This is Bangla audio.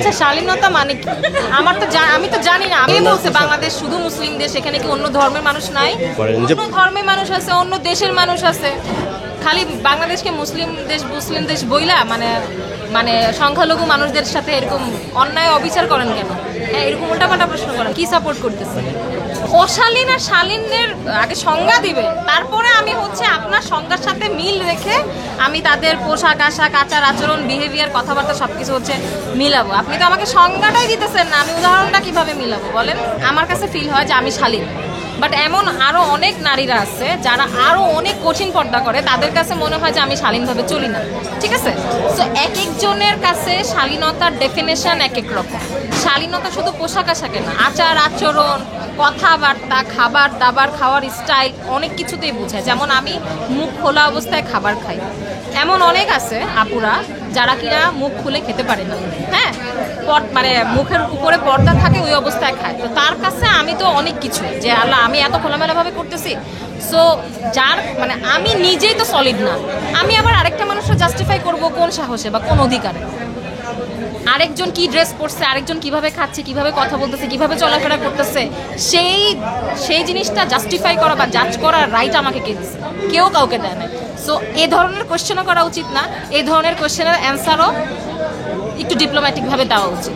আচ্ছা শালীনতা মানে কি? আমি তো জানি না। আমি বলছি বাংলাদেশ শুধু মুসলিম দেশ, এখানে কি অন্য ধর্মের মানুষ নাই? অন্য ধর্মের মানুষ আছে, অন্য দেশের মানুষ আছে। খালি বাংলাদেশকে মুসলিম দেশ বইলা মানে মানে সংখ্যালঘু মানুষদের সাথে এরকম অন্যায় অবিচার করেন কেন? হ্যাঁ, এরকম উল্টাপাল্টা প্রশ্ন করেন। কি সাপোর্ট করতেছেন? অশালীন আর শালীনের আগে সংজ্ঞা দিবেন, তারপরে আমি হচ্ছে আপনার সংজ্ঞার সাথে মিল রেখে আমি তাদের পোশাক আশাক আচার আচরণ বিহেভিয়ার কথাবার্তা সবকিছু হচ্ছে মিলাবো। আপনি তো আমাকে সংজ্ঞাটাই দিতেছেন না, আমি উদাহরণটা কিভাবে মিলাবো বলেন? আমার কাছে ফিল হয় যে আমি শালীন, বাট এমন আরো অনেক নারীরা আছে যারা আরো অনেক কঠিন পর্দা করে, তাদের কাছে মনে হয় যে আমি শালীনভাবে চলি না। ঠিক আছে, তো এক একজনের কাছে শালীনতার ডেফিনেশন এক এক রকম। শালীনতা শুধু পোশাক আশাকে না, আচার আচরণ, কথাবার্তা, খাবার দাবার, খাওয়ার স্টাইল অনেক কিছুতেই বোঝায়। যেমন আমি মুখ খোলা অবস্থায় খাবার খাই, এমন অনেক আছে আপুরা যারা কিনা মুখ খুলে খেতে পারে না। হ্যাঁ, মানে মুখের উপরে পর্দা থাকে, ওই অবস্থায় খায়। তো তার কাছে আমি তো অনেক কিছু, যে আল্লাহ আমি এত খোলামেলাভাবে করতেছি। সো যার মানে আমি নিজেই তো সলিড না, আমি আবার আরেকটা মানুষকে জাস্টিফাই করব কোন সাহসে বা কোন অধিকারে? আরেকজন কি ড্রেস পরছে, আরেকজন কিভাবে খাচ্ছে, কিভাবে কথা বলতেছে, কিভাবে চলাফেরা করতেছে, সেই জিনিসটা জাস্টিফাই করা বা জাজ করার রাইট আমাকে কে দিচ্ছে? কেউ কাউকে দেয় না। সো এই ধরনের কোয়েশ্চেনও করা উচিত না, এই ধরনের কোয়েশ্চেনের অ্যান্সারও একটু ডিপ্লোম্যাটিকভাবে দেওয়া উচিত।